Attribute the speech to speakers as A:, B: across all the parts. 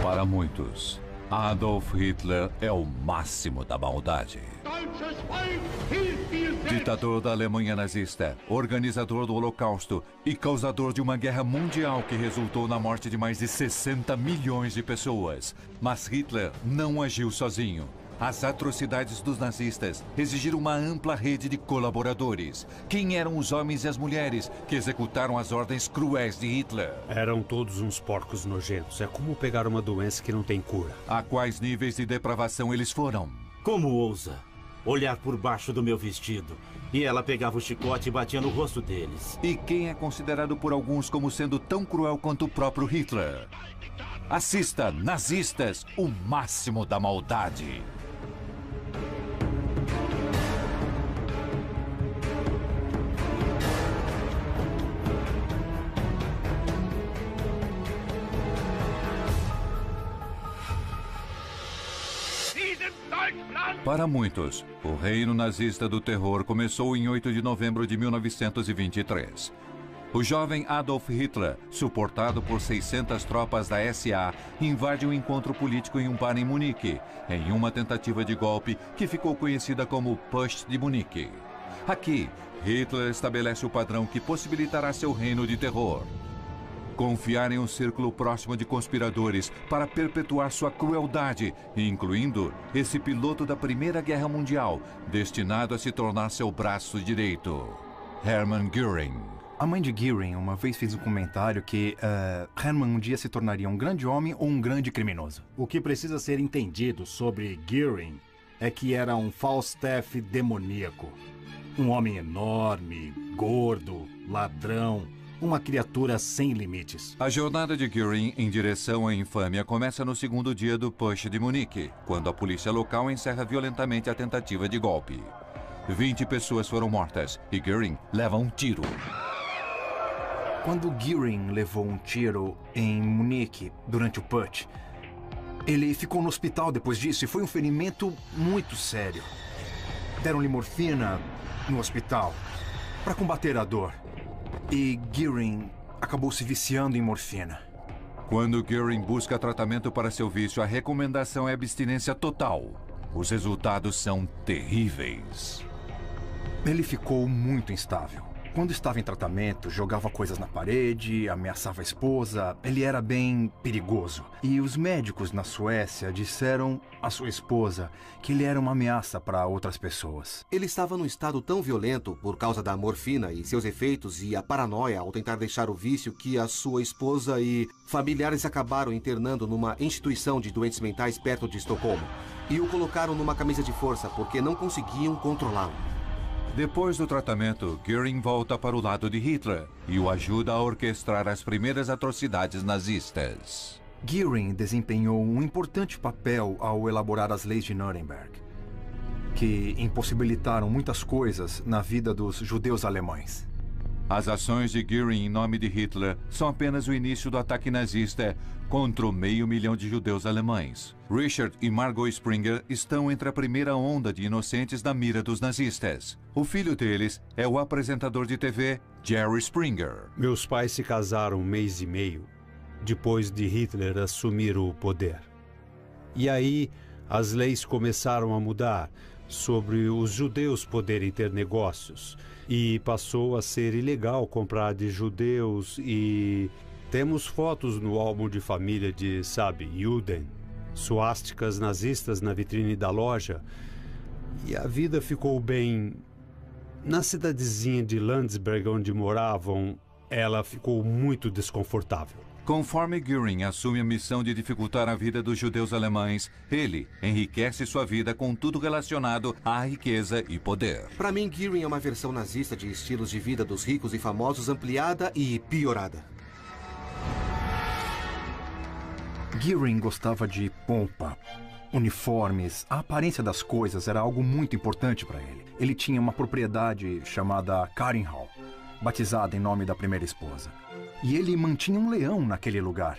A: Para muitos, Adolf Hitler é o máximo da maldade. Ditador da Alemanha nazista, organizador do Holocausto e causador de uma guerra mundial que resultou na morte de mais de 60 milhões de pessoas. Mas Hitler não agiu sozinho. As atrocidades dos nazistas exigiram uma ampla rede de colaboradores. Quem eram os homens e as mulheres que executaram as ordens cruéis de Hitler?
B: Eram todos uns porcos nojentos. É como pegar uma doença que não tem cura.
A: A quais níveis de depravação eles foram?
C: Como ousa olhar por baixo do meu vestido? E ela pegava o chicote e batia no rosto deles.
A: E quem é considerado por alguns como sendo tão cruel quanto o próprio Hitler? Assista Nazistas, o máximo da maldade. Para muitos, o reino nazista do terror começou em 8 de novembro de 1923. O jovem Adolf Hitler, suportado por 600 tropas da SA, invade um encontro político em um bar em Munique, em uma tentativa de golpe que ficou conhecida como Putsch de Munique. Aqui, Hitler estabelece o padrão que possibilitará seu reino de terror. Confiar em um círculo próximo de conspiradores para perpetuar sua crueldade, incluindo esse piloto da Primeira Guerra Mundial, destinado a se tornar seu braço direito, Hermann Göring.
D: A mãe de Göring uma vez fez um comentário que Hermann um dia se tornaria um grande homem ou um grande criminoso.
E: O que precisa ser entendido sobre Göring é que era um Falstaff demoníaco. Um homem enorme, gordo, ladrão, uma criatura sem limites.
A: A jornada de Göring em direção à infâmia começa no segundo dia do Putsch de Munique, quando a polícia local encerra violentamente a tentativa de golpe. 20 pessoas foram mortas e Göring leva um tiro.
D: Quando Göring levou um tiro em Munique durante o Putsch, ele ficou no hospital depois disso e foi um ferimento muito sério. Deram-lhe morfina no hospital para combater a dor. E Göring acabou se viciando em morfina.
A: Quando Göring busca tratamento para seu vício, a recomendação é abstinência total. Os resultados são terríveis.
D: Ele ficou muito instável. Quando estava em tratamento, jogava coisas na parede, ameaçava a esposa. Ele era bem perigoso. E os médicos na Suécia disseram à sua esposa que ele era uma ameaça para outras pessoas.
F: Ele estava num estado tão violento por causa da morfina e seus efeitos e a paranoia ao tentar deixar o vício que a sua esposa e familiares acabaram internando numa instituição de doentes mentais perto de Estocolmo e o colocaram numa camisa de força porque não conseguiam controlá-lo.
A: Depois do tratamento, Göring volta para o lado de Hitler e o ajuda a orquestrar as primeiras atrocidades nazistas.
D: Göring desempenhou um importante papel ao elaborar as leis de Nuremberg, que impossibilitaram muitas coisas na vida dos judeus alemães.
A: As ações de Göring em nome de Hitler são apenas o início do ataque nazista contra o 500.000 de judeus alemães. Richard e Margot Springer estão entre a primeira onda de inocentes na mira dos nazistas. O filho deles é o apresentador de TV Jerry Springer.
B: Meus pais se casaram 1 mês e meio depois de Hitler assumir o poder. E aí as leis começaram a mudar sobre os judeus poderem ter negócios. E passou a ser ilegal comprar de judeus e temos fotos no álbum de família de, Juden, suásticas nazistas na vitrine da loja. E a vida ficou bem... Na cidadezinha de Landsberg, onde moravam, ela ficou muito desconfortável.
A: Conforme Göring assume a missão de dificultar a vida dos judeus alemães, ele enriquece sua vida com tudo relacionado à riqueza e poder.
F: Para mim, Göring é uma versão nazista de estilos de vida dos ricos e famosos ampliada e piorada.
D: Göring gostava de pompa, uniformes. A aparência das coisas era algo muito importante para ele. Ele tinha uma propriedade chamada Karinhal, batizada em nome da primeira esposa. E ele mantinha um leão naquele lugar.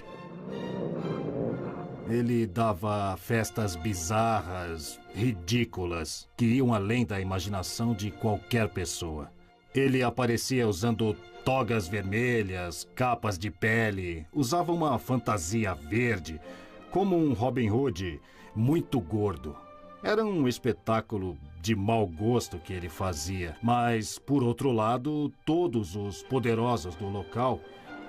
E: Ele dava festas bizarras, ridículas, que iam além da imaginação de qualquer pessoa. Ele aparecia usando togas vermelhas, capas de pele, usava uma fantasia verde, como um Robin Hood muito gordo. Era um espetáculo de mau gosto que ele fazia, mas, por outro lado, todos os poderosos do local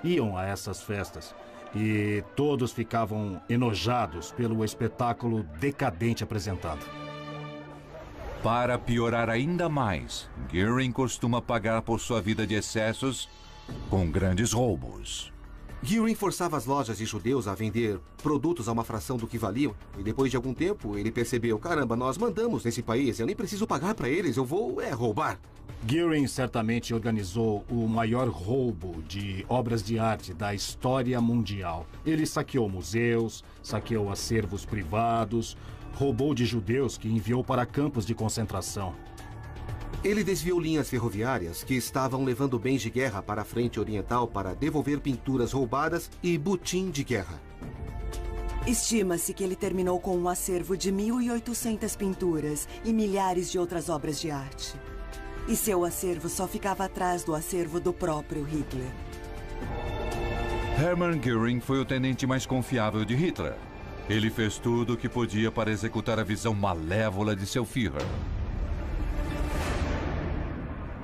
E: iam a essas festas e todos ficavam enojados pelo espetáculo decadente apresentado.
A: Para piorar ainda mais, Gearing costuma pagar por sua vida de excessos com grandes roubos.
F: Gearing forçava as lojas de judeus a vender produtos a uma fração do que valiam. E depois de algum tempo, ele percebeu, caramba, nós mandamos nesse país, eu nem preciso pagar para eles, eu vou roubar.
E: Gearing certamente organizou o maior roubo de obras de arte da história mundial. Ele saqueou museus, saqueou acervos privados, roubou de judeus que enviou para campos de concentração.
F: Ele desviou linhas ferroviárias que estavam levando bens de guerra para a frente oriental para devolver pinturas roubadas e butim de guerra.
G: Estima-se que ele terminou com um acervo de 1.800 pinturas e milhares de outras obras de arte. E seu acervo só ficava atrás do acervo do próprio Hitler.
A: Hermann Göring foi o tenente mais confiável de Hitler. Ele fez tudo o que podia para executar a visão malévola de seu Führer.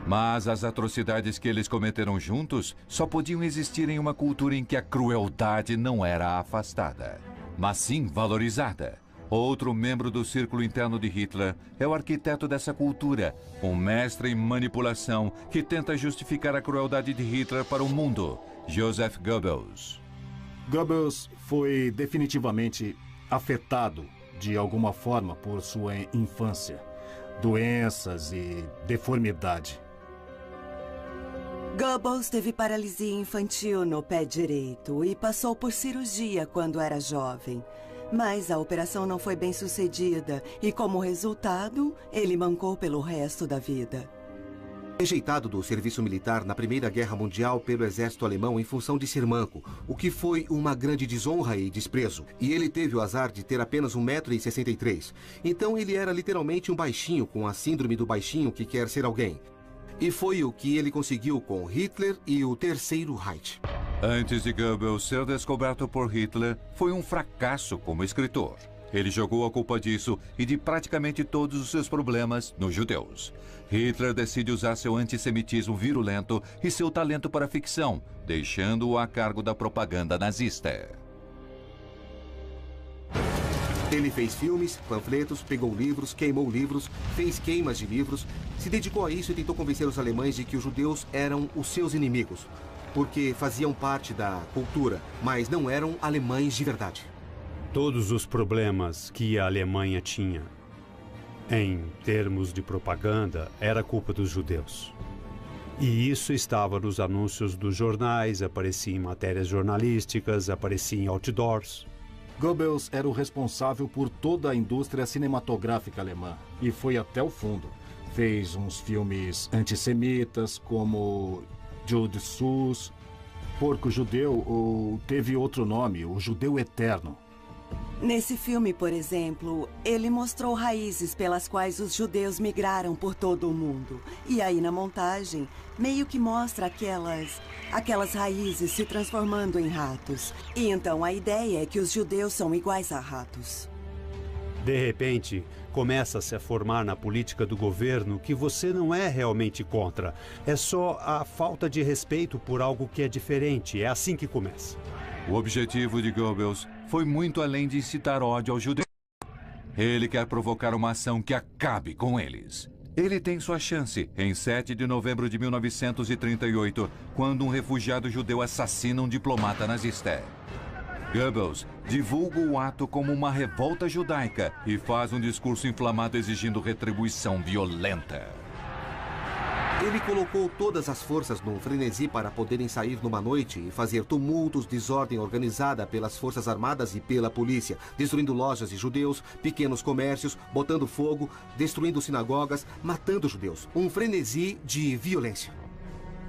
A: Mas as atrocidades que eles cometeram juntos só podiam existir em uma cultura em que a crueldade não era afastada, mas sim valorizada. Outro membro do círculo interno de Hitler é o arquiteto dessa cultura, um mestre em manipulação que tenta justificar a crueldade de Hitler para o mundo, Joseph Goebbels.
E: Goebbels foi definitivamente afetado de alguma forma por sua infância, doenças e deformidade.
G: Goebbels teve paralisia infantil no pé direito e passou por cirurgia quando era jovem. Mas a operação não foi bem sucedida e, como resultado, ele mancou pelo resto da vida.
F: Rejeitado do serviço militar na Primeira Guerra Mundial pelo exército alemão em função de ser manco, o que foi uma grande desonra e desprezo. E ele teve o azar de ter apenas 1,63 m. Então ele era literalmente um baixinho com a síndrome do baixinho que quer ser alguém. E foi o que ele conseguiu com Hitler e o Terceiro Reich.
A: Antes de Goebbels ser descoberto por Hitler, foi um fracasso como escritor. Ele jogou a culpa disso e de praticamente todos os seus problemas nos judeus. Hitler decide usar seu antissemitismo virulento e seu talento para a ficção, deixando-o a cargo da propaganda nazista.
F: Ele fez filmes, panfletos, pegou livros, queimou livros, fez queimas de livros, se dedicou a isso e tentou convencer os alemães de que os judeus eram os seus inimigos, porque faziam parte da cultura, mas não eram alemães de verdade.
B: Todos os problemas que a Alemanha tinha, em termos de propaganda, era culpa dos judeus. E isso estava nos anúncios dos jornais, aparecia em matérias jornalísticas, aparecia em outdoors.
E: Goebbels era o responsável por toda a indústria cinematográfica alemã e foi até o fundo. Fez uns filmes antissemitas como Jude Sus, Porco Judeu, ou teve outro nome, O Judeu Eterno.
G: Nesse filme, por exemplo, ele mostrou raízes pelas quais os judeus migraram por todo o mundo. E aí, na montagem, meio que mostra aquelas raízes se transformando em ratos. E então a ideia é que os judeus são iguais a ratos.
B: De repente, começa-se a formar na política do governo que você não é realmente contra. É só a falta de respeito por algo que é diferente. É assim que começa.
A: O objetivo de Goebbels foi muito além de incitar ódio aos judeus. Ele quer provocar uma ação que acabe com eles. Ele tem sua chance em 7 de novembro de 1938, quando um refugiado judeu assassina um diplomata nazista. Goebbels divulga o ato como uma revolta judaica e faz um discurso inflamado exigindo retribuição violenta.
F: Ele colocou todas as forças num frenesi para poderem sair numa noite e fazer tumultos, desordem organizada pelas forças armadas e pela polícia, destruindo lojas de judeus, pequenos comércios, botando fogo, destruindo sinagogas, matando judeus. Um frenesi de violência.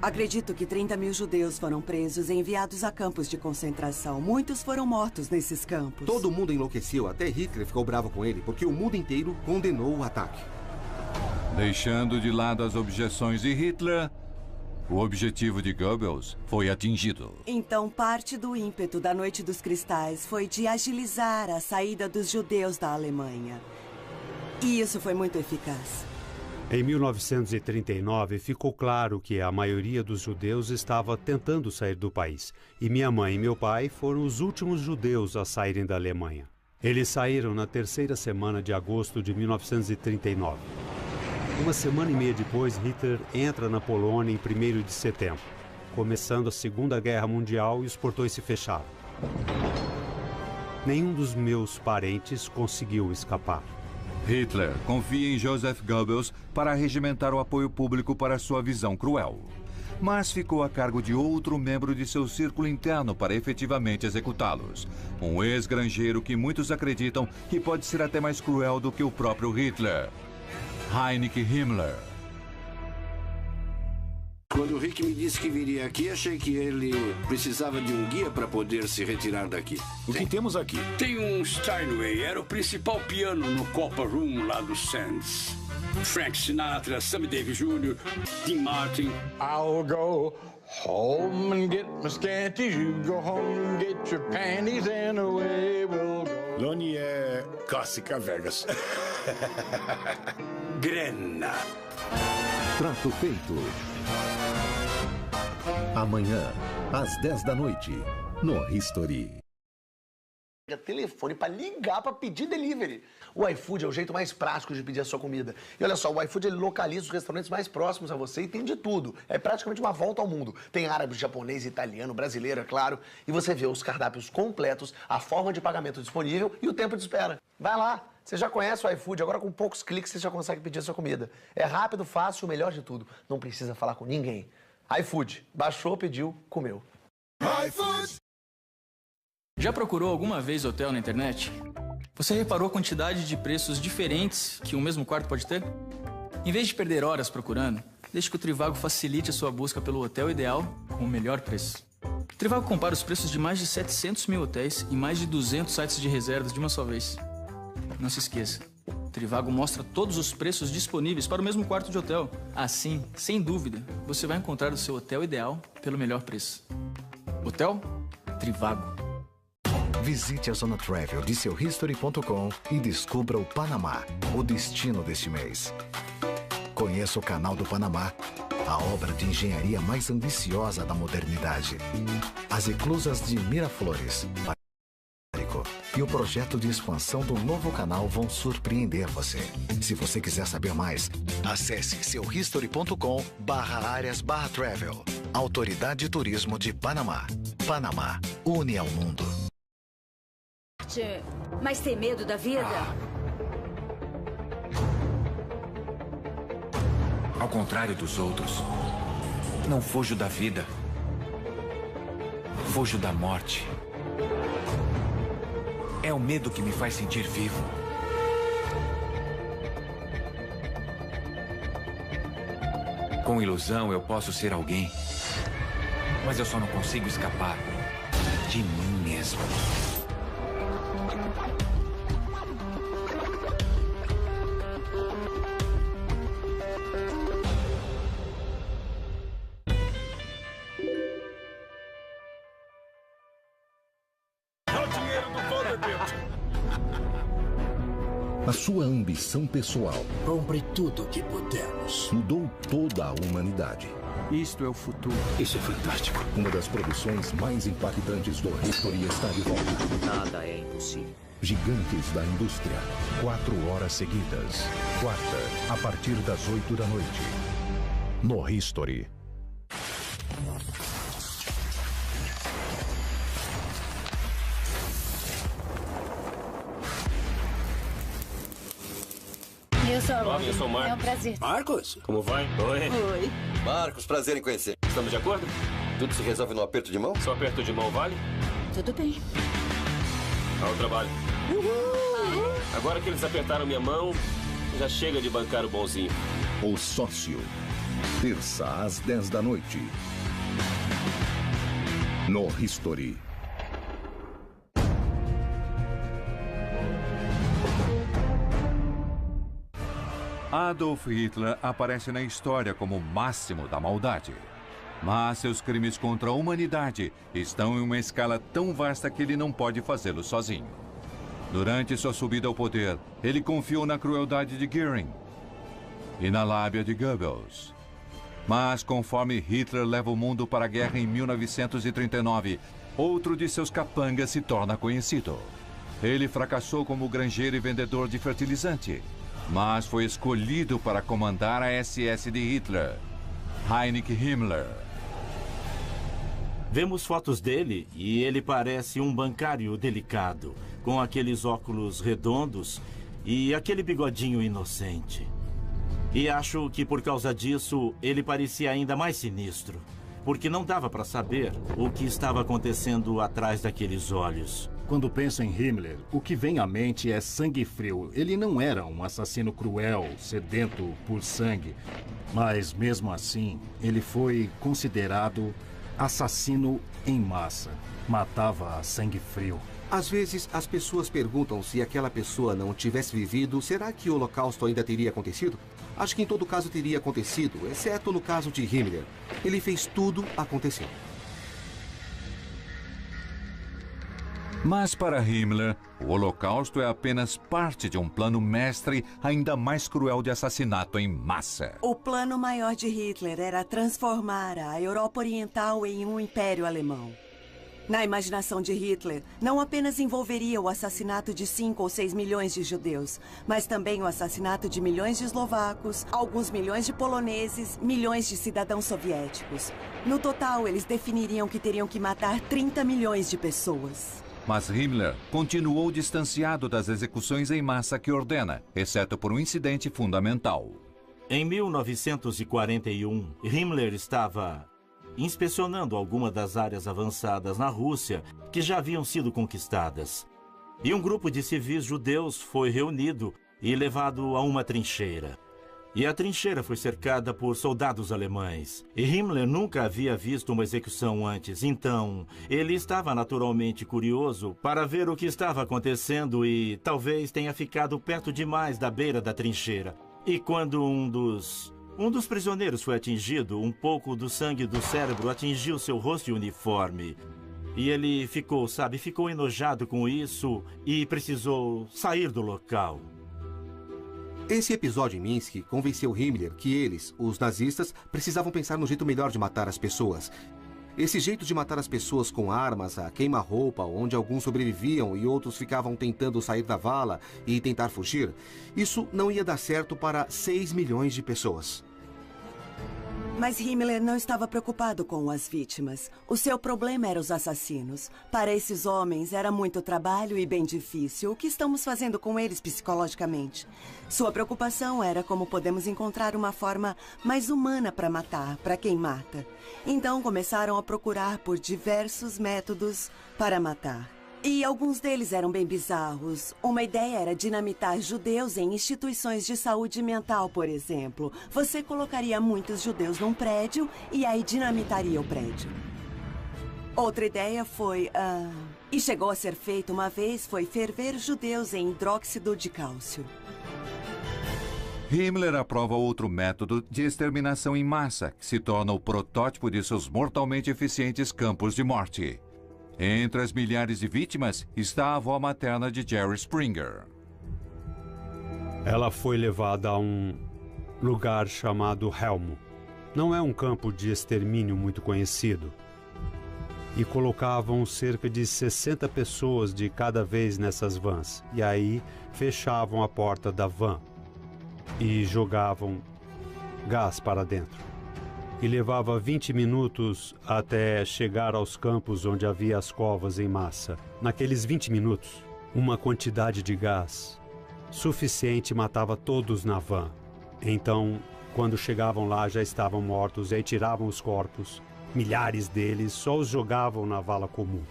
G: Acredito que 30.000 judeus foram presos e enviados a campos de concentração. Muitos foram mortos nesses campos.
F: Todo mundo enlouqueceu, até Hitler ficou bravo com ele, porque o mundo inteiro condenou o ataque.
A: Deixando de lado as objeções de Hitler, O objetivo de Goebbels foi atingido.
G: Então, parte do ímpeto da Noite dos Cristais foi de agilizar a saída dos judeus da Alemanha. E isso foi muito eficaz.
B: Em 1939, ficou claro que a maioria dos judeus estava tentando sair do país. E minha mãe e meu pai foram os últimos judeus a saírem da Alemanha. Eles saíram na terceira semana de agosto de 1939. Uma semana e meia depois, Hitler entra na Polônia em 1º de setembro, começando a Segunda Guerra Mundial e os portões se fecharam. Nenhum dos meus parentes conseguiu escapar.
A: Hitler confia em Joseph Goebbels para regimentar o apoio público para sua visão cruel. Mas ficou a cargo de outro membro de seu círculo interno para efetivamente executá-los. Um ex-granjeiro que muitos acreditam que pode ser até mais cruel do que o próprio Hitler. Heinrich Himmler.
H: Quando o Rick me disse que viria aqui, achei que ele precisava de um guia para poder se retirar daqui.
I: O que temos aqui?
J: Tem um Steinway, era o principal piano no Copa Room lá do Sands. Frank Sinatra, Sammy Davis Jr., Dean Martin.
K: I'll go home and get my scanties, you go home and get your panties, and away we'll go.
I: Lonnie é clássica Vegas.
J: Grena.
L: Trato feito. Amanhã, às 10 da noite, no History.
M: Telefone para ligar para pedir delivery. O iFood é o jeito mais prático de pedir a sua comida. E olha só, o iFood ele localiza os restaurantes mais próximos a você e tem de tudo. É praticamente uma volta ao mundo. Tem árabe, japonês, italiano, brasileiro, é claro. E você vê os cardápios completos, a forma de pagamento disponível e o tempo de espera. Vai lá, você já conhece o iFood, agora com poucos cliques você já consegue pedir a sua comida. É rápido, fácil, o melhor de tudo. Não precisa falar com ninguém. iFood, baixou, pediu, comeu.
N: iFood! Já procurou alguma vez hotel na internet? Você reparou a quantidade de preços diferentes que um mesmo quarto pode ter? Em vez de perder horas procurando, deixe que o Trivago facilite a sua busca pelo hotel ideal com o melhor preço. O Trivago compara os preços de mais de 700 mil hotéis e mais de 200 sites de reservas de uma só vez. Não se esqueça, o Trivago mostra todos os preços disponíveis para o mesmo quarto de hotel. Assim, sem dúvida, você vai encontrar o seu hotel ideal pelo melhor preço. Hotel Trivago.
L: Visite a Zona Travel de seuhistory.com e descubra o Panamá, o destino deste mês. Conheça o Canal do Panamá, a obra de engenharia mais ambiciosa da modernidade. As eclusas de Miraflores e o projeto de expansão do novo canal vão surpreender você. Se você quiser saber mais, acesse seuhistory.com/áreas/travel. Autoridade de Turismo de Panamá. Panamá, une ao mundo.
O: Mas tem medo da vida?
P: Ao contrário dos outros, não fujo da vida. Fujo da morte. É o medo que me faz sentir vivo. Com ilusão eu posso ser alguém, mas eu só não consigo escapar de mim mesmo.
L: A sua ambição pessoal
Q: compre tudo que pudermos.
L: Mudou toda a humanidade.
Q: Isto é o futuro.
H: Isso é fantástico.
L: Uma das produções mais impactantes do History está de volta.
Q: Nada é impossível.
L: Gigantes da Indústria. 4 horas seguidas. Quarta, a partir das 8 da noite. No History.
R: Eu sou a
S: Olá, eu sou o Marcos.
R: É um prazer.
S: Marcos? Como vai? Oi.
R: Oi.
S: Marcos, prazer em conhecer. Estamos de acordo? Tudo se resolve no aperto de mão? Só aperto de mão vale?
R: Tudo bem.
S: Ao trabalho.
R: Uhul.
S: Agora que eles apertaram minha mão, já chega de bancar o bonzinho.
L: O Sócio. Terça às 10 da noite. No History.
A: Adolf Hitler aparece na história como o máximo da maldade. Mas seus crimes contra a humanidade estão em uma escala tão vasta que ele não pode fazê-lo sozinho. Durante sua subida ao poder, ele confiou na crueldade de Göring e na lábia de Goebbels. Mas conforme Hitler leva o mundo para a guerra em 1939, outro de seus capangas se torna conhecido. Ele fracassou como granjeiro e vendedor de fertilizante, mas foi escolhido para comandar a SS de Hitler, Heinrich Himmler.
C: Vemos fotos dele e ele parece um bancário delicado, com aqueles óculos redondos e aquele bigodinho inocente. E acho que por causa disso ele parecia ainda mais sinistro, porque não dava para saber o que estava acontecendo atrás daqueles olhos.
E: Quando penso em Himmler, o que vem à mente é sangue frio. Ele não era um assassino cruel, sedento por sangue, mas mesmo assim, ele foi considerado assassino em massa. Matava a sangue frio.
F: Às vezes, as pessoas perguntam se aquela pessoa não tivesse vivido, será que o Holocausto ainda teria acontecido? Acho que em todo caso teria acontecido, exceto no caso de Himmler. Ele fez tudo acontecer.
A: Mas para Himmler, o Holocausto é apenas parte de um plano mestre ainda mais cruel de assassinato em massa.
G: O plano maior de Hitler era transformar a Europa Oriental em um império alemão. Na imaginação de Hitler, não apenas envolveria o assassinato de 5 ou 6 milhões de judeus, mas também o assassinato de milhões de eslovacos, alguns milhões de poloneses, milhões de cidadãos soviéticos. No total, eles definiriam que teriam que matar 30 milhões de pessoas.
A: Mas Himmler continuou distanciado das execuções em massa que ordena, exceto por um incidente fundamental.
C: Em 1941, Himmler estava inspecionando algumas das áreas avançadas na Rússia que já haviam sido conquistadas. E um grupo de civis judeus foi reunido e levado a uma trincheira. E a trincheira foi cercada por soldados alemães. E Himmler nunca havia visto uma execução antes, então ele estava naturalmente curioso para ver o que estava acontecendo e talvez tenha ficado perto demais da beira da trincheira. E quando um dos prisioneiros foi atingido, um pouco do sangue do cérebro atingiu seu rosto e uniforme. E ele ficou enojado com isso e precisou sair do local.
F: Esse episódio em Minsk convenceu Himmler que eles, os nazistas, precisavam pensar no jeito melhor de matar as pessoas. Esse jeito de matar as pessoas com armas, a queima-roupa, onde alguns sobreviviam e outros ficavam tentando sair da vala e tentar fugir, isso não ia dar certo para 6 milhões de pessoas.
G: Mas Himmler não estava preocupado com as vítimas. O seu problema eram os assassinos. Para esses homens era muito trabalho e bem difícil. O que estamos fazendo com eles psicologicamente? Sua preocupação era como podemos encontrar uma forma mais humana para matar, para quem mata. Então começaram a procurar por diversos métodos para matar. E alguns deles eram bem bizarros. Uma ideia era dinamitar judeus em instituições de saúde mental, por exemplo. Você colocaria muitos judeus num prédio e aí dinamitaria o prédio. Outra ideia foi... e chegou a ser feito uma vez, foi ferver judeus em hidróxido de cálcio.
A: Himmler aprova outro método de exterminação em massa, que se torna o protótipo de seus mortalmente eficientes campos de morte. Entre as milhares de vítimas está a avó materna de Jerry Springer.
B: Ela foi levada a um lugar chamado Helmo. Não é um campo de extermínio muito conhecido. E colocavam cerca de 60 pessoas de cada vez nessas vans. E aí fechavam a porta da van e jogavam gás para dentro. E levava 20 minutos até chegar aos campos onde havia as covas em massa. Naqueles 20 minutos, uma quantidade de gás suficiente matava todos na van. Então, quando chegavam lá, já estavam mortos, e aí tiravam os corpos. Milhares deles só os jogavam na vala comum.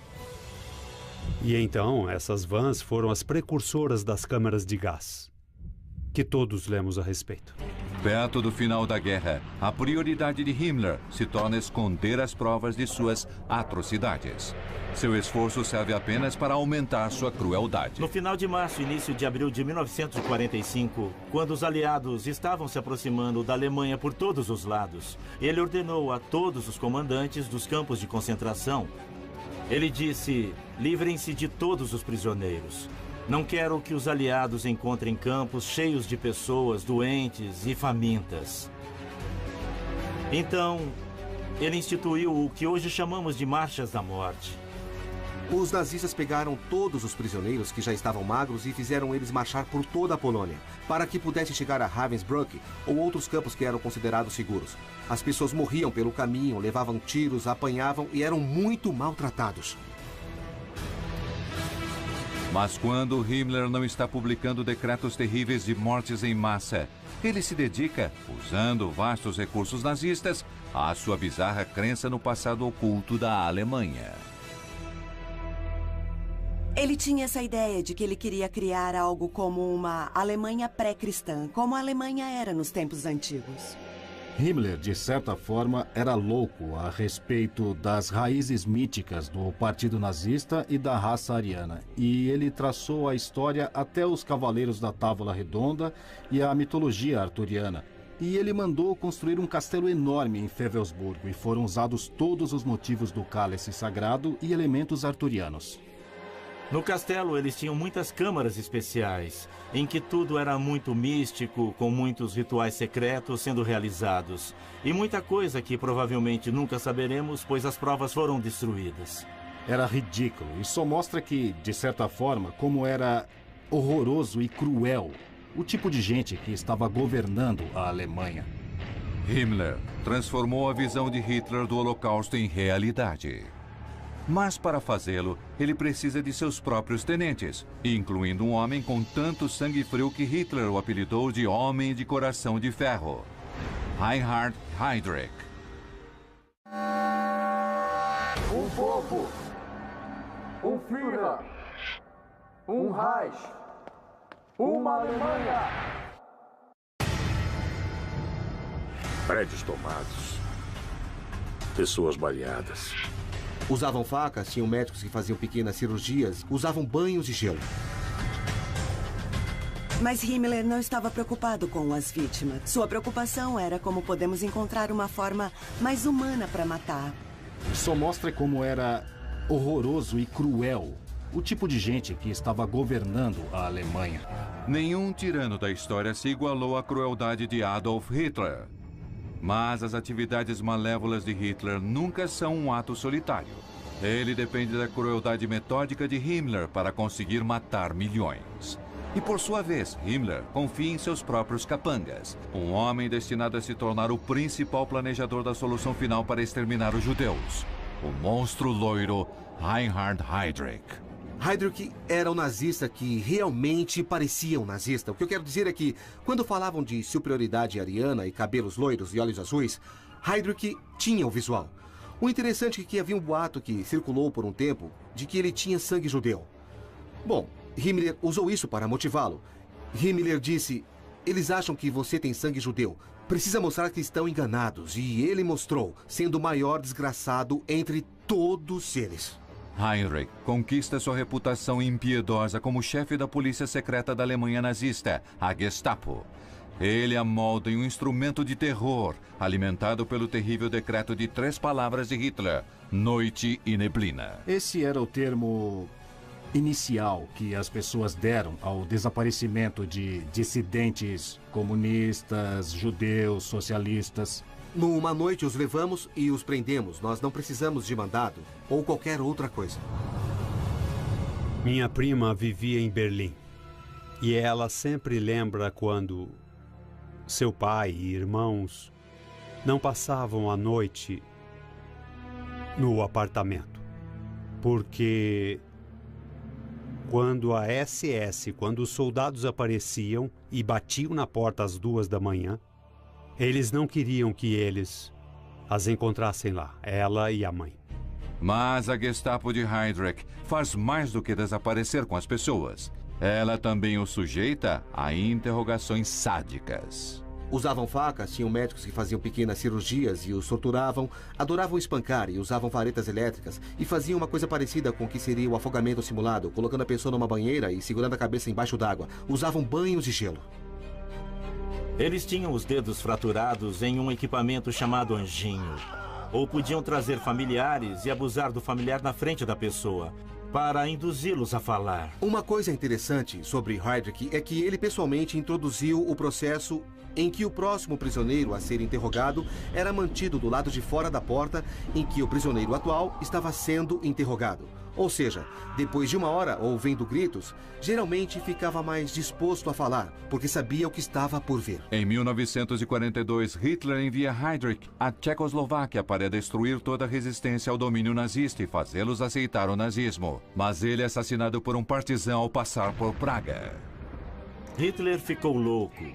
B: E então, essas vans foram as precursoras das câmaras de gás, que todos lemos a respeito.
A: Perto do final da guerra, a prioridade de Himmler se torna esconder as provas de suas atrocidades. Seu esforço serve apenas para aumentar sua crueldade.
C: No final de março e início de abril de 1945, quando os aliados estavam se aproximando da Alemanha por todos os lados, ele ordenou a todos os comandantes dos campos de concentração. Ele disse: livrem-se de todos os prisioneiros. Não quero que os aliados encontrem campos cheios de pessoas doentes e famintas. Então, ele instituiu o que hoje chamamos de Marchas da Morte.
F: Os nazistas pegaram todos os prisioneiros que já estavam magros e fizeram eles marchar por toda a Polônia, para que pudessem chegar a Ravensbrück ou outros campos que eram considerados seguros. As pessoas morriam pelo caminho, levavam tiros, apanhavam e eram muito maltratados.
A: Mas quando Himmler não está publicando decretos terríveis de mortes em massa, ele se dedica, usando vastos recursos nazistas, à sua bizarra crença no passado oculto da Alemanha.
G: Ele tinha essa ideia de que ele queria criar algo como uma Alemanha pré-cristã, como a Alemanha era nos tempos antigos.
E: Himmler, de certa forma, era louco a respeito das raízes míticas do Partido Nazista e da raça ariana. E ele traçou a história até os Cavaleiros da Távola Redonda e a mitologia arturiana. E ele mandou construir um castelo enorme em Fewelsburgo e foram usados todos os motivos do cálice sagrado e elementos arturianos.
C: No castelo, eles tinham muitas câmaras especiais, em que tudo era muito místico, com muitos rituais secretos sendo realizados. E muita coisa que provavelmente nunca saberemos, pois as provas foram destruídas.
E: Era ridículo e só mostra que, de certa forma, como era horroroso e cruel o tipo de gente que estava governando a Alemanha.
A: Himmler transformou a visão de Hitler do Holocausto em realidade. Mas para fazê-lo, ele precisa de seus próprios tenentes, incluindo um homem com tanto sangue frio que Hitler o apelidou de Homem de Coração de Ferro, Reinhard Heydrich.
K: Um povo, um Führer, um Reich, uma Alemanha.
I: Prédios tomados, pessoas baleadas.
F: Usavam facas, tinham médicos que faziam pequenas cirurgias, usavam banhos de gelo.
G: Mas Himmler não estava preocupado com as vítimas. Sua preocupação era como podemos encontrar uma forma mais humana para matar.
E: Só mostra como era horroroso e cruel o tipo de gente que estava governando a Alemanha.
A: Nenhum tirano da história se igualou à crueldade de Adolf Hitler. Mas as atividades malévolas de Hitler nunca são um ato solitário. Ele depende da crueldade metódica de Himmler para conseguir matar milhões. E por sua vez, Himmler confia em seus próprios capangas. Um homem destinado a se tornar o principal planejador da solução final para exterminar os judeus. O monstro loiro Reinhard Heydrich.
F: Heydrich era um nazista que realmente parecia um nazista. O que eu quero dizer é que, quando falavam de superioridade ariana e cabelos loiros e olhos azuis, Heydrich tinha o visual. O interessante é que havia um boato que circulou por um tempo de que ele tinha sangue judeu. Bom, Himmler usou isso para motivá-lo. Himmler disse: eles acham que você tem sangue judeu. Precisa mostrar que estão enganados. E ele mostrou, sendo o maior desgraçado entre todos eles.
A: Heinrich conquista sua reputação impiedosa como chefe da polícia secreta da Alemanha nazista, a Gestapo. Ele a molda em um instrumento de terror, alimentado pelo terrível decreto de 3 palavras de Hitler: noite e neblina.
E: Esse era o termo inicial que as pessoas deram ao desaparecimento de dissidentes comunistas, judeus, socialistas.
F: Numa noite os levamos e os prendemos. Nós não precisamos de mandado ou qualquer outra coisa.
B: Minha prima vivia em Berlim. E ela sempre lembra quando seu pai e irmãos não passavam a noite no apartamento. Porque quando a SS, quando os soldados apareciam e batiam na porta às 2 da manhã, eles não queriam que eles as encontrassem lá, ela e a mãe.
A: Mas a Gestapo de Heydrich faz mais do que desaparecer com as pessoas. Ela também o sujeita a interrogações sádicas.
F: Usavam facas, tinham médicos que faziam pequenas cirurgias e os torturavam, adoravam espancar e usavam varetas elétricas e faziam uma coisa parecida com o que seria o afogamento simulado, colocando a pessoa numa banheira e segurando a cabeça embaixo d'água. Usavam banhos de gelo.
C: Eles tinham os dedos fraturados em um equipamento chamado anjinho. Ou podiam trazer familiares e abusar do familiar na frente da pessoa, para induzi-los a falar.
F: Uma coisa interessante sobre Heydrich é que ele pessoalmente introduziu o processo em que o próximo prisioneiro a ser interrogado era mantido do lado de fora da porta em que o prisioneiro atual estava sendo interrogado. Ou seja, depois de 1 hora ouvindo gritos, geralmente ficava mais disposto a falar, porque sabia o que estava por vir.
A: Em 1942, Hitler envia Heydrich à Tchecoslováquia para destruir toda a resistência ao domínio nazista e fazê-los aceitar o nazismo. Mas ele é assassinado por um partisão ao passar por Praga.
C: Hitler ficou louco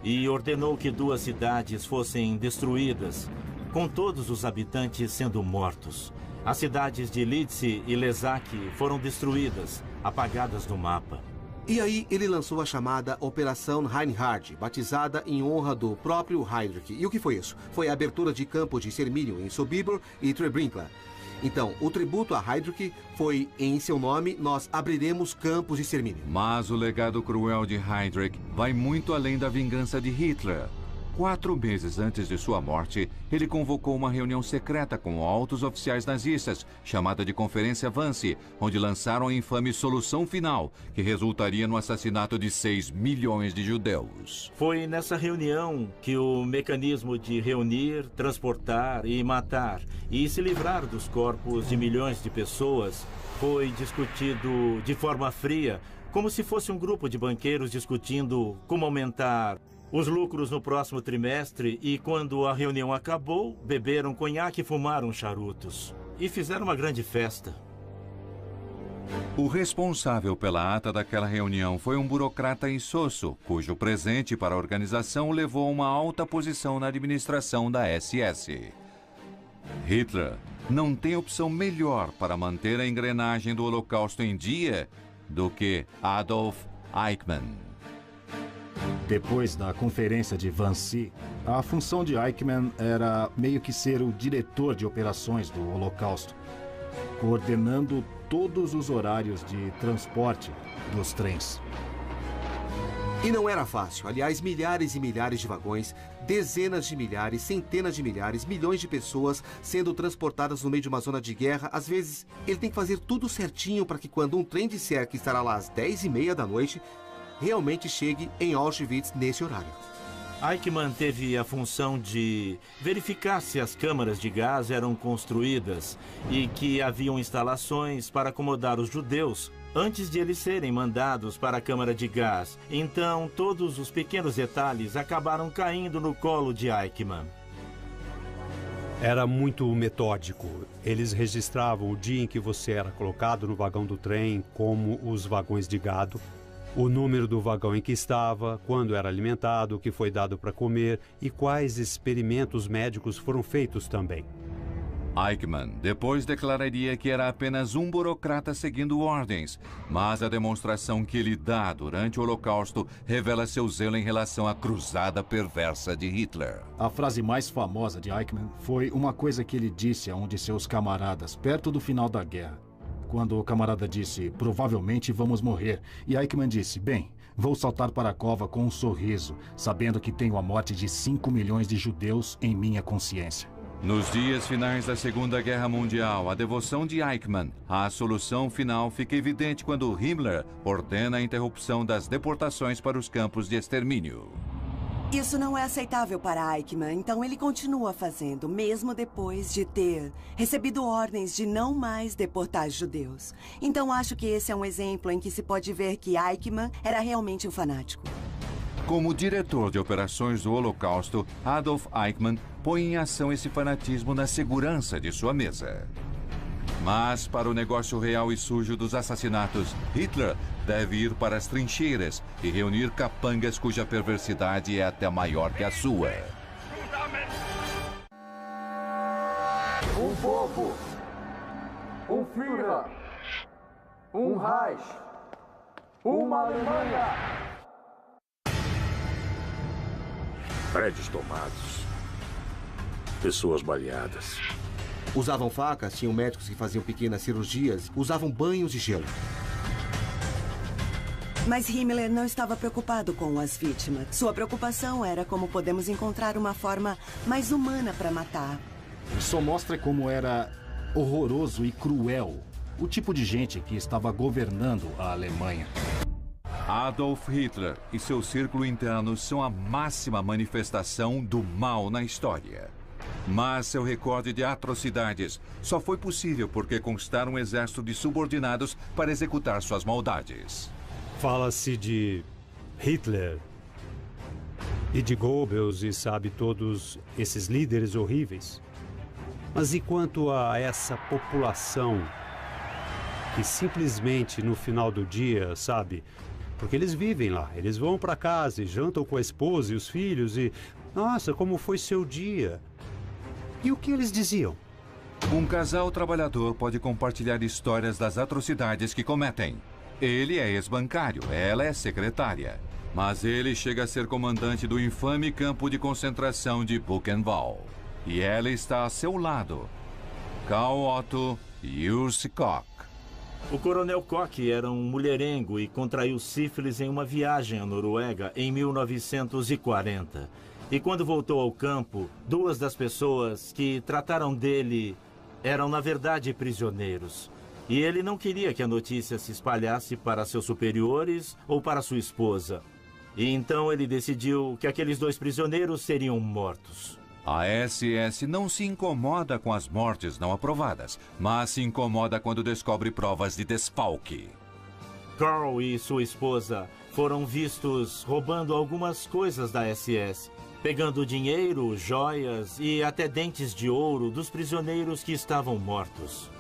C: e ordenou que 2 cidades fossem destruídas, com todos os habitantes sendo mortos. As cidades de Lidz e Ležák foram destruídas, apagadas do mapa.
F: E aí ele lançou a chamada Operação Reinhard, batizada em honra do próprio Heydrich. E o que foi isso? Foi a abertura de campos de extermínio em Sobibor e Treblinka. Então, o tributo a Heydrich foi, em seu nome, nós abriremos campos de extermínio.
A: Mas o legado cruel de Heydrich vai muito além da vingança de Hitler. 4 meses antes de sua morte, ele convocou uma reunião secreta com altos oficiais nazistas, chamada de Conferência Wannsee, onde lançaram a infame solução final, que resultaria no assassinato de 6 milhões de judeus.
C: Foi nessa reunião que o mecanismo de reunir, transportar e matar e se livrar dos corpos de milhões de pessoas foi discutido de forma fria, como se fosse um grupo de banqueiros discutindo como aumentar os lucros no próximo trimestre, e quando a reunião acabou, beberam conhaque e fumaram charutos. E fizeram uma grande festa.
A: O responsável pela ata daquela reunião foi um burocrata insosso, cujo presente para a organização o levou a uma alta posição na administração da SS. Hitler não tem opção melhor para manter a engrenagem do Holocausto em dia do que Adolf Eichmann.
E: Depois da conferência de Wannsee, a função de Eichmann era meio que ser o diretor de operações do Holocausto, coordenando todos os horários de transporte dos trens.
F: E não era fácil. Aliás, milhares e milhares de vagões, dezenas de milhares, centenas de milhares, milhões de pessoas sendo transportadas no meio de uma zona de guerra. Às vezes, ele tem que fazer tudo certinho para que quando um trem disser que estará lá às 10h30 da noite, realmente chegue em Auschwitz nesse horário.
C: Eichmann teve a função de verificar se as câmaras de gás eram construídas e que haviam instalações para acomodar os judeus antes de eles serem mandados para a câmara de gás. Então, todos os pequenos detalhes acabaram caindo no colo de Eichmann.
B: Era muito metódico. Eles registravam o dia em que você era colocado no vagão do trem, como os vagões de gado, o número do vagão em que estava, quando era alimentado, o que foi dado para comer e quais experimentos médicos foram feitos também.
A: Eichmann depois declararia que era apenas um burocrata seguindo ordens, mas a demonstração que ele dá durante o Holocausto revela seu zelo em relação à cruzada perversa de Hitler.
E: A frase mais famosa de Eichmann foi uma coisa que ele disse a um de seus camaradas perto do final da guerra. Quando o camarada disse, provavelmente vamos morrer, e Eichmann disse, bem, vou saltar para a cova com um sorriso, sabendo que tenho a morte de 5 milhões de judeus em minha consciência.
A: Nos dias finais da Segunda Guerra Mundial, a devoção de Eichmann à solução final fica evidente quando Himmler ordena a interrupção das deportações para os campos de extermínio.
G: Isso não é aceitável para Eichmann, então ele continua fazendo, mesmo depois de ter recebido ordens de não mais deportar judeus. Então acho que esse é um exemplo em que se pode ver que Eichmann era realmente um fanático.
A: Como diretor de operações do Holocausto, Adolf Eichmann põe em ação esse fanatismo na segurança de sua mesa. Mas, para o negócio real e sujo dos assassinatos, Hitler deve ir para as trincheiras e reunir capangas cuja perversidade é até maior que a sua.
K: Um povo, um Führer, um Reich, uma Alemanha.
I: Prédios tomados. Pessoas baleadas.
F: Usavam facas, tinham médicos que faziam pequenas cirurgias, usavam banhos de gelo.
G: Mas Himmler não estava preocupado com as vítimas. Sua preocupação era como podemos encontrar uma forma mais humana para matar.
E: Só mostra como era horroroso e cruel o tipo de gente que estava governando a Alemanha.
A: Adolf Hitler e seu círculo interno são a máxima manifestação do mal na história. Mas seu recorde de atrocidades só foi possível porque conquistaram um exército de subordinados para executar suas maldades.
B: Fala-se de Hitler e de Goebbels e sabe todos esses líderes horríveis. Mas e quanto a essa população que simplesmente no final do dia, sabe? Porque eles vivem lá, eles vão para casa e jantam com a esposa e os filhos e... Nossa, como foi seu dia? E o que eles diziam?
A: Um casal trabalhador pode compartilhar histórias das atrocidades que cometem. Ele é ex-bancário, ela é secretária. Mas ele chega a ser comandante do infame campo de concentração de Buchenwald. E ela está a seu lado. Karl Otto Jussi Koch.
C: O coronel Koch era um mulherengo e contraiu sífilis em uma viagem à Noruega em 1940. E quando voltou ao campo, 2 das pessoas que trataram dele eram, na verdade, prisioneiros. E ele não queria que a notícia se espalhasse para seus superiores ou para sua esposa. E então ele decidiu que aqueles 2 prisioneiros seriam mortos.
A: A SS não se incomoda com as mortes não aprovadas, mas se incomoda quando descobre provas de desfalque.
C: Karl e sua esposa foram vistos roubando algumas coisas da SS, pegando dinheiro, joias e até dentes de ouro dos prisioneiros que estavam mortos.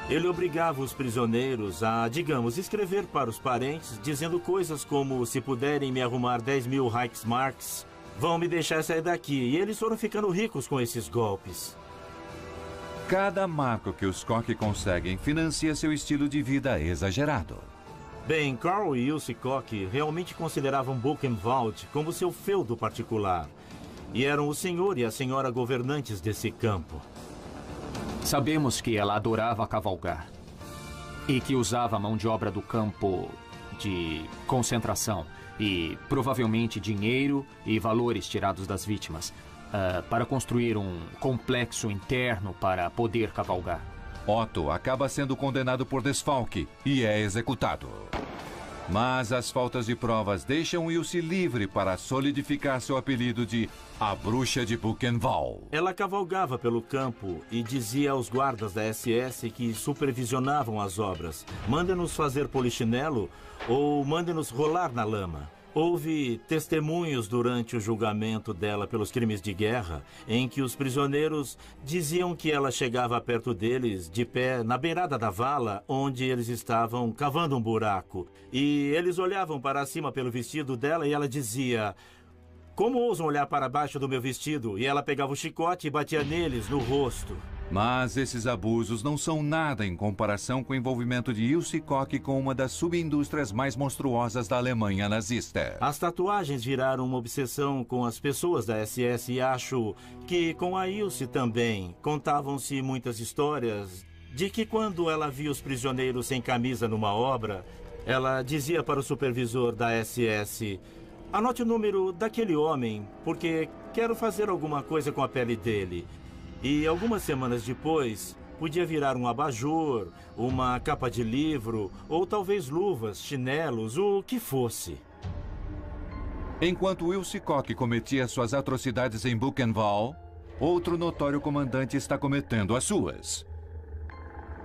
C: Ele obrigava os prisioneiros a, digamos, escrever para os parentes, dizendo coisas como: se puderem me arrumar 10.000 Reichsmarks, vão me deixar sair daqui. E eles foram ficando ricos com esses golpes.
A: Cada marco que os Koch conseguem financia seu estilo de vida exagerado.
C: Bem, Karl e Jussi Koch realmente consideravam Buchenwald como seu feudo particular. E eram o senhor e a senhora governantes desse campo.
Q: Sabemos que ela adorava cavalgar e que usava a mão de obra do campo de concentração e provavelmente dinheiro e valores tirados das vítimas para construir um complexo interno para poder cavalgar.
A: Otto acaba sendo condenado por desfalque e é executado. Mas as faltas de provas deixam Jussi livre para solidificar seu apelido de A Bruxa de Buchenwald.
C: Ela cavalgava pelo campo e dizia aos guardas da SS que supervisionavam as obras: mandem-nos fazer polichinelo ou mandem-nos rolar na lama. Houve testemunhos durante o julgamento dela pelos crimes de guerra, em que os prisioneiros diziam que ela chegava perto deles, de pé, na beirada da vala, onde eles estavam cavando um buraco. E eles olhavam para cima pelo vestido dela e ela dizia: como ousam olhar para baixo do meu vestido? E ela pegava o chicote e batia neles, no rosto.
A: Mas esses abusos não são nada em comparação com o envolvimento de Jussi Koch com uma das subindústrias mais monstruosas da Alemanha nazista.
C: As tatuagens viraram uma obsessão com as pessoas da SS e acho que com a Jussi também. Contavam-se muitas histórias de que quando ela via os prisioneiros sem camisa numa obra, ela dizia para o supervisor da SS: anote o número daquele homem, porque quero fazer alguma coisa com a pele dele. E algumas semanas depois, podia virar um abajur, uma capa de livro, ou talvez luvas, chinelos, o que fosse.
A: Enquanto Jussi Koch cometia suas atrocidades em Buchenwald, outro notório comandante está cometendo as suas.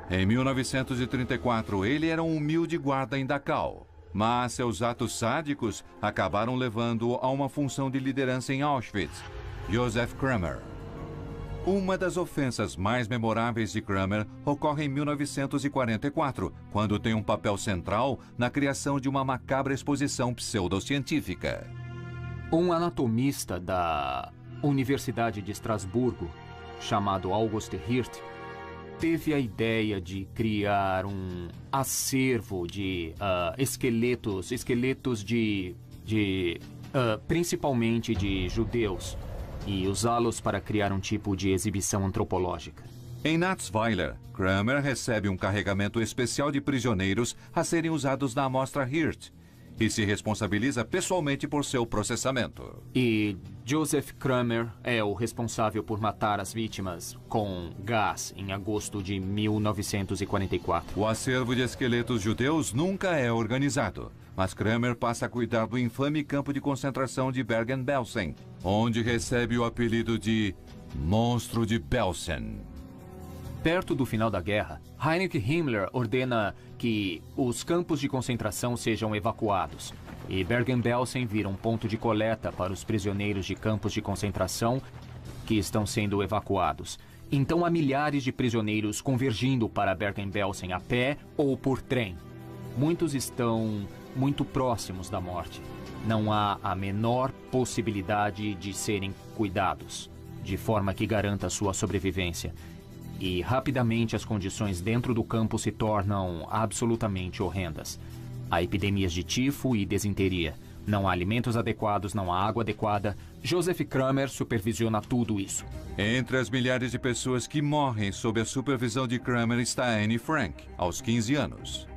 A: Em 1934, ele era um humilde guarda em Dachau, mas seus atos sádicos acabaram levando-o a uma função de liderança em Auschwitz: Josef Kramer. Uma das ofensas mais memoráveis de Kramer ocorre em 1944, quando tem um papel central na criação de uma macabra exposição pseudocientífica.
Q: Um anatomista da Universidade de Estrasburgo, chamado August Hirt, teve a ideia de criar um acervo de esqueletos de principalmente de judeus, e usá-los para criar um tipo de exibição antropológica.
A: Em Natzweiler, Kramer recebe um carregamento especial de prisioneiros a serem usados na amostra Hirt e se responsabiliza pessoalmente por seu processamento.
Q: E Joseph Kramer é o responsável por matar as vítimas com gás em agosto de 1944.
A: O acervo de esqueletos judeus nunca é organizado, mas Kramer passa a cuidar do infame campo de concentração de Bergen-Belsen, onde recebe o apelido de Monstro de Belsen.
Q: Perto do final da guerra, Heinrich Himmler ordena que os campos de concentração sejam evacuados e Bergen-Belsen vira um ponto de coleta para os prisioneiros de campos de concentração que estão sendo evacuados. Então há milhares de prisioneiros convergindo para Bergen-Belsen a pé ou por trem. Muitos estão muito próximos da morte. Não há a menor possibilidade de serem cuidados, de forma que garanta sua sobrevivência. E rapidamente as condições dentro do campo se tornam absolutamente horrendas. Há epidemias de tifo e desinteria. Não há alimentos adequados, não há água adequada. Joseph Kramer supervisiona tudo isso.
A: Entre as milhares de pessoas que morrem sob a supervisão de Kramer está Anne Frank, aos 15 anos.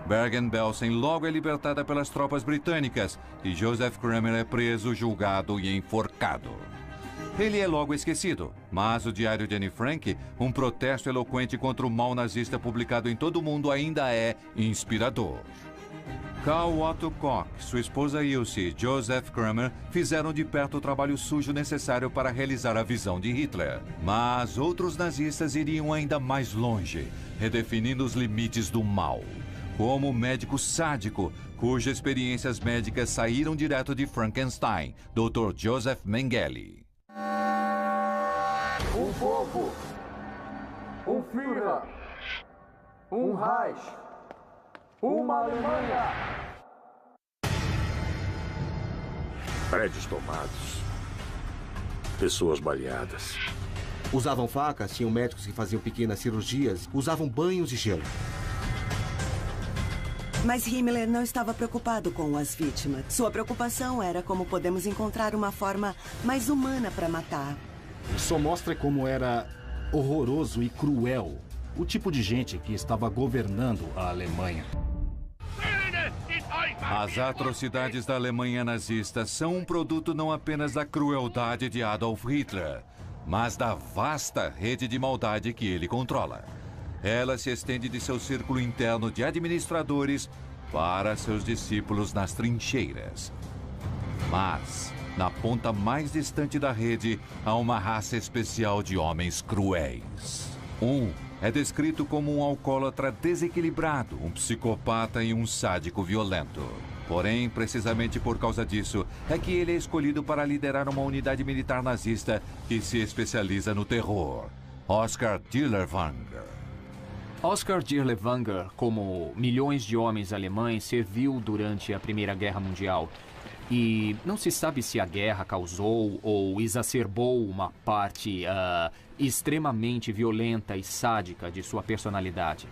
A: Bergen-Belsen logo é libertada pelas tropas britânicas e Joseph Kramer é preso, julgado e enforcado. Ele é logo esquecido, mas o diário de Anne Frank, um protesto eloquente contra o mal nazista publicado em todo o mundo, ainda é inspirador. Karl Otto Koch, sua esposa Ilse e Joseph Kramer fizeram de perto o trabalho sujo necessário para realizar a visão de Hitler. Mas outros nazistas iriam ainda mais longe, redefinindo os limites do mal. Como o médico sádico, cujas experiências médicas saíram direto de Frankenstein, Dr. Joseph Mengele.
K: Um povo, um Führer, um Reich, uma Alemanha.
I: Prédios tomados. Pessoas baleadas.
F: Usavam facas, tinham médicos que faziam pequenas cirurgias, usavam banhos de gelo.
G: Mas Himmler não estava preocupado com as vítimas. Sua preocupação era como podemos encontrar uma forma mais humana para matar.
E: Só mostra como era horroroso e cruel o tipo de gente que estava governando a Alemanha.
A: As atrocidades da Alemanha nazista são um produto não apenas da crueldade de Adolf Hitler, mas da vasta rede de maldade que ele controla. Ela se estende de seu círculo interno de administradores para seus discípulos nas trincheiras. Mas, na ponta mais distante da rede, há uma raça especial de homens cruéis. Um é descrito como um alcoólatra desequilibrado, um psicopata e um sádico violento. Porém, precisamente por causa disso, é que ele é escolhido para liderar uma unidade militar nazista que se especializa no terror. Oskar Dirlewanger.
Q: Oskar Dirlewanger, como milhões de homens alemães, serviu durante a Primeira Guerra Mundial. E não se sabe se a guerra causou ou exacerbou uma parte extremamente violenta e sádica de sua personalidade.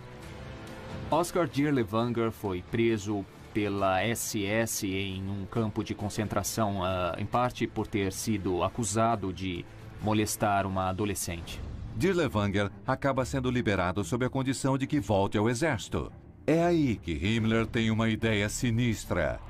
Q: Oskar Dirlewanger foi preso pela SS em um campo de concentração, em parte por ter sido acusado de molestar uma adolescente.
A: Dirlewanger acaba sendo liberado sob a condição de que volte ao exército. É aí que Himmler tem uma ideia sinistra: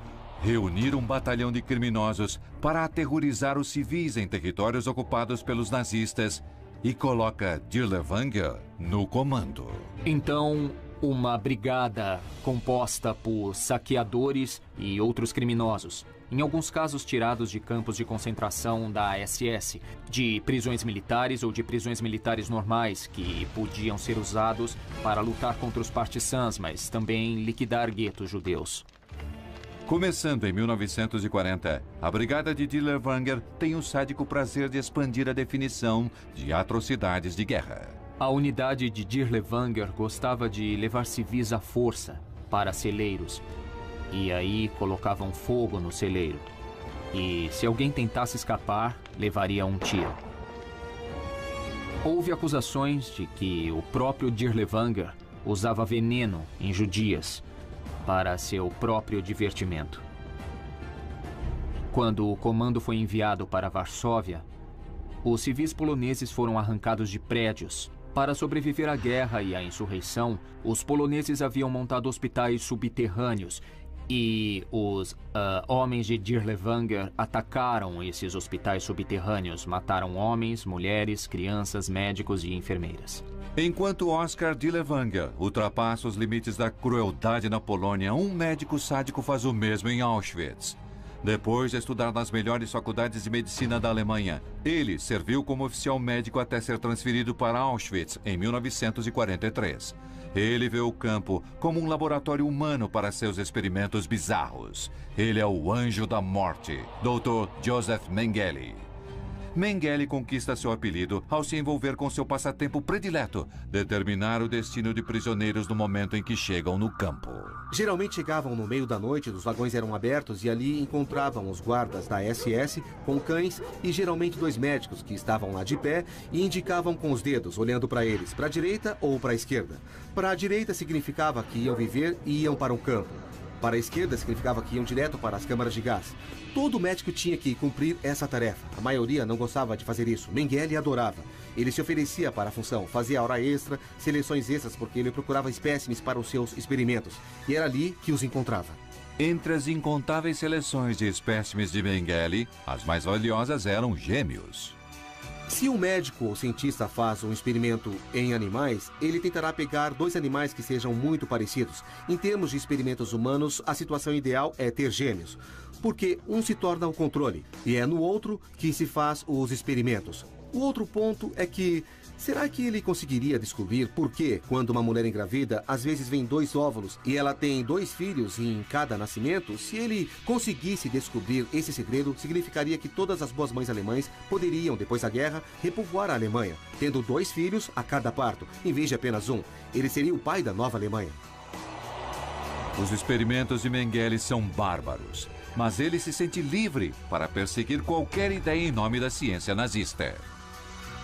A: reunir um batalhão de criminosos para aterrorizar os civis em territórios ocupados pelos nazistas e coloca Dirlewanger no comando.
Q: Então, uma brigada composta por saqueadores e outros criminosos, em alguns casos tirados de campos de concentração da SS, de prisões militares ou de prisões militares normais, que podiam ser usados para lutar contra os partisans, mas também liquidar guetos judeus.
A: Começando em 1940, a brigada de Dirlewanger tem o sádico prazer de expandir a definição de atrocidades de guerra.
Q: A unidade de Dirlewanger gostava de levar civis à força para celeiros. E aí colocavam fogo no celeiro. E se alguém tentasse escapar, levaria um tiro. Houve acusações de que o próprio Dirlewanger usava veneno em judias para seu próprio divertimento. quando o comando foi enviado para Varsóvia, os civis poloneses foram arrancados de prédios. Para sobreviver à guerra e à insurreição, os poloneses haviam montado hospitais subterrâneos e os homens de Dirlewanger atacaram esses hospitais subterrâneos, mataram homens, mulheres, crianças, médicos e enfermeiras.
A: Enquanto Oskar Dirlewanger ultrapassa os limites da crueldade na Polônia, um médico sádico faz o mesmo em Auschwitz. Depois de estudar nas melhores faculdades de medicina da Alemanha, ele serviu como oficial médico até ser transferido para Auschwitz em 1943. Ele vê o campo como um laboratório humano para seus experimentos bizarros. Ele é o anjo da morte, Dr. Joseph Mengele. Mengele conquista seu apelido ao se envolver com seu passatempo predileto, determinar o destino de prisioneiros no momento em que chegam no campo.
F: Geralmente chegavam no meio da noite, os vagões eram abertos e ali encontravam os guardas da SS com cães e geralmente 2 médicos que estavam lá de pé e indicavam com os dedos, olhando para eles, para a direita ou para a esquerda. Para a direita significava que iam viver e iam para um campo. Para a esquerda significava que iam direto para as câmaras de gás. Todo médico tinha que cumprir essa tarefa. A maioria não gostava de fazer isso. Mengele adorava. Ele se oferecia para a função, fazia hora extra, seleções extras porque ele procurava espécimes para os seus experimentos. E era ali que os encontrava.
A: Entre as incontáveis seleções de espécimes de Mengele, as mais valiosas eram gêmeos.
F: Se um médico ou cientista faz um experimento em animais, ele tentará pegar 2 animais que sejam muito parecidos. Em termos de experimentos humanos, a situação ideal é ter gêmeos, porque um se torna o controle e é no outro que se faz os experimentos. O outro ponto é que, será que ele conseguiria descobrir por que, quando uma mulher engravida, às vezes vem 2 óvulos e ela tem 2 filhos em cada nascimento? Se ele conseguisse descobrir esse segredo, significaria que todas as boas mães alemãs poderiam, depois da guerra, repovoar a Alemanha, tendo 2 filhos a cada parto, em vez de apenas 1. Ele seria o pai da nova Alemanha.
A: Os experimentos de Mengele são bárbaros, mas ele se sente livre para perseguir qualquer ideia em nome da ciência nazista.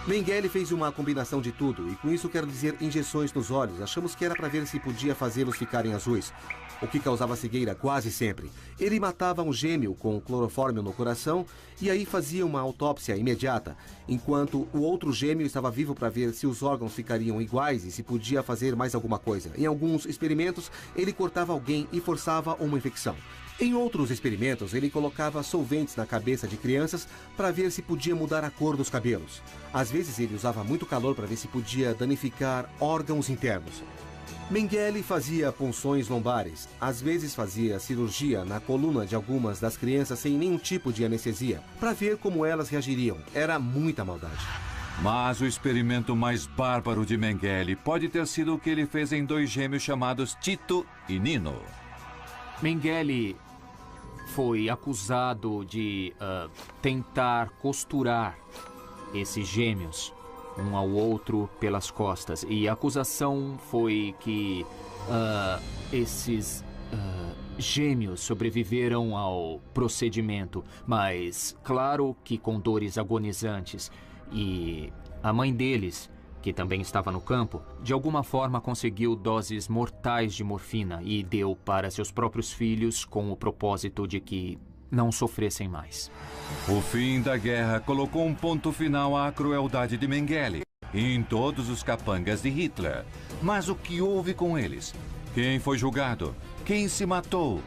F: Mengele fez uma combinação de tudo, e com isso quero dizer injeções nos olhos. Achamos que era para ver se podia fazê-los ficarem azuis, o que causava cegueira quase sempre. Ele matava um gêmeo com clorofórmio no coração e aí fazia uma autópsia imediata, enquanto o outro gêmeo estava vivo para ver se os órgãos ficariam iguais e se podia fazer mais alguma coisa. Em alguns experimentos, ele cortava alguém e forçava uma infecção. Em outros experimentos, ele colocava solventes na cabeça de crianças para ver se podia mudar a cor dos cabelos. Às vezes ele usava muito calor para ver se podia danificar órgãos internos. Mengele fazia punções lombares. Às vezes fazia cirurgia na coluna de algumas das crianças sem nenhum tipo de anestesia, para ver como elas reagiriam. Era muita maldade.
A: Mas o experimento mais bárbaro de Mengele pode ter sido o que ele fez em 2 gêmeos chamados Tito e Nino.
Q: Mengele foi acusado de tentar costurar esses gêmeos um ao outro pelas costas. E a acusação foi que esses gêmeos sobreviveram ao procedimento, mas claro que com dores agonizantes. E a mãe deles, que também estava no campo, de alguma forma conseguiu doses mortais de morfina e deu para seus próprios filhos com o propósito de que não sofressem mais.
A: O fim da guerra colocou um ponto final à crueldade de Mengele e em todos os capangas de Hitler. Mas o que houve com eles? Quem foi julgado? Quem se matou?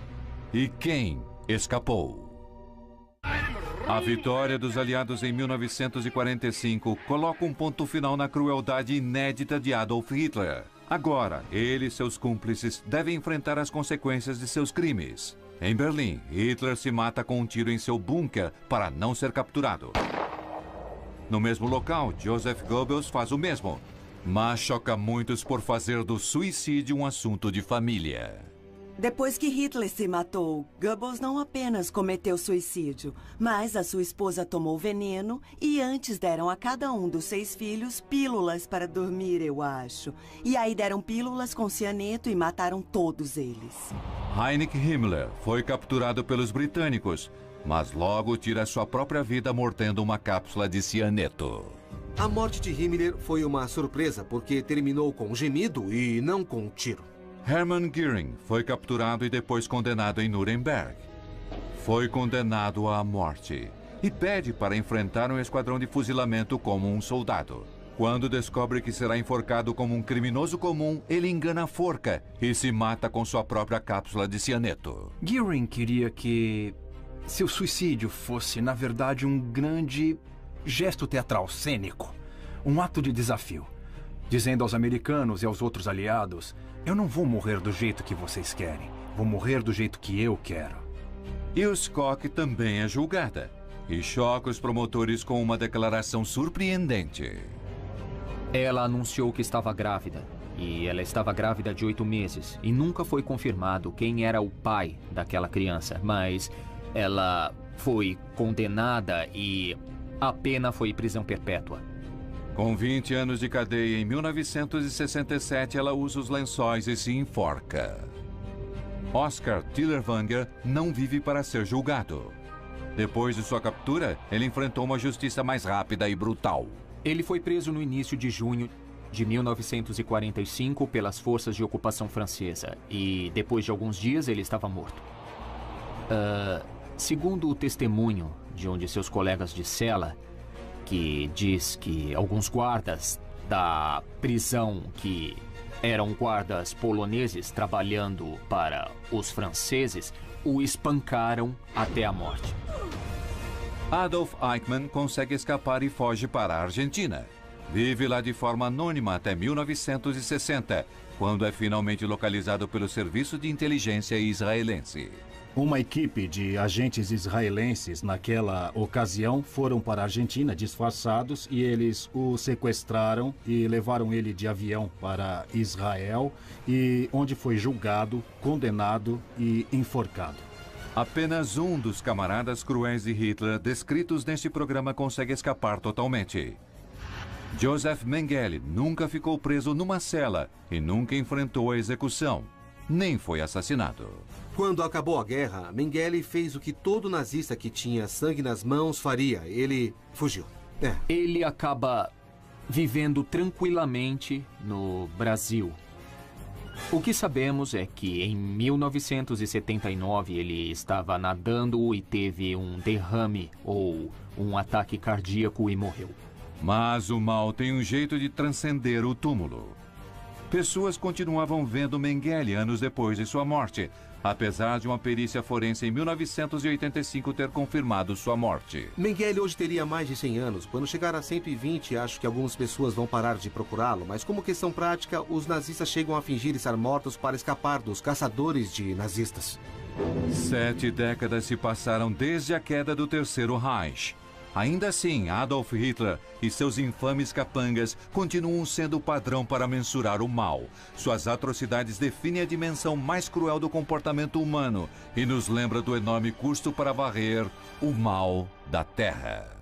A: E quem escapou? A vitória dos aliados em 1945 coloca um ponto final na crueldade inédita de Adolf Hitler. Agora, ele e seus cúmplices devem enfrentar as consequências de seus crimes. Em Berlim, Hitler se mata com um tiro em seu bunker para não ser capturado. No mesmo local, Joseph Goebbels faz o mesmo, mas choca muitos por fazer do suicídio um assunto de família.
G: Depois que Hitler se matou, Goebbels não apenas cometeu suicídio, mas a sua esposa tomou veneno e antes deram a cada um dos 6 filhos pílulas para dormir, eu acho. E aí deram pílulas com cianeto e mataram todos eles.
A: Heinrich Himmler foi capturado pelos britânicos, mas logo tira sua própria vida mordendo uma cápsula de cianeto.
F: A morte de Himmler foi uma surpresa porque terminou com um gemido e não com um tiro.
A: Hermann Göring foi capturado e depois condenado em Nuremberg. foi condenado à morte e pede para enfrentar um esquadrão de fuzilamento como um soldado. Quando descobre que será enforcado como um criminoso comum, ele engana a forca e se mata com sua própria cápsula de cianeto.
D: Gearing queria que seu suicídio fosse, na verdade, um grande gesto teatral cênico. Um ato de desafio. Dizendo aos americanos e aos outros aliados: eu não vou morrer do jeito que vocês querem. Vou morrer do jeito que eu quero.
A: E o Skok também é julgada. E choca os promotores com uma declaração surpreendente.
Q: Ela anunciou que estava grávida. E ela estava grávida de 8 meses. E nunca foi confirmado quem era o pai daquela criança. Mas ela foi condenada e a pena foi prisão perpétua.
A: Com 20 anos de cadeia, em 1967, ela usa os lençóis e se enforca. Oscar Tillerwanger não vive para ser julgado. Depois de sua captura, ele enfrentou uma justiça mais rápida e brutal.
Q: Ele foi preso no início de junho de 1945 pelas forças de ocupação francesa. E depois de alguns dias, ele estava morto. Segundo o testemunho de um de seus colegas de cela, que diz que alguns guardas da prisão, que eram guardas poloneses trabalhando para os franceses, o espancaram até a morte.
A: Adolf Eichmann consegue escapar e foge para a Argentina. Vive lá de forma anônima até 1960, quando é finalmente localizado pelo Serviço de Inteligência israelense.
E: Uma equipe de agentes israelenses, naquela ocasião, foram para a Argentina disfarçados e eles o sequestraram e levaram ele de avião para Israel, e onde foi julgado, condenado e enforcado.
A: Apenas um dos camaradas cruéis de Hitler descritos neste programa consegue escapar totalmente. Joseph Mengele nunca ficou preso numa cela e nunca enfrentou a execução, nem foi assassinado.
F: Quando acabou a guerra, Mengele fez o que todo nazista que tinha sangue nas mãos faria. Ele fugiu.
Q: Ele acaba vivendo tranquilamente no Brasil. O que sabemos é que em 1979 ele estava nadando e teve um derrame ou um ataque cardíaco e morreu.
A: Mas o mal tem um jeito de transcender o túmulo. Pessoas continuavam vendo Mengele anos depois de sua morte, apesar de uma perícia forense em 1985 ter confirmado sua morte.
F: Mengele hoje teria mais de 100 anos. Quando chegar a 120, acho que algumas pessoas vão parar de procurá-lo, mas como questão prática, os nazistas chegam a fingir estar mortos para escapar dos caçadores de nazistas.
A: 7 décadas se passaram desde a queda do Terceiro Reich. Ainda assim, Adolf Hitler e seus infames capangas continuam sendo o padrão para mensurar o mal. Suas atrocidades definem a dimensão mais cruel do comportamento humano e nos lembra do enorme custo para varrer o mal da Terra.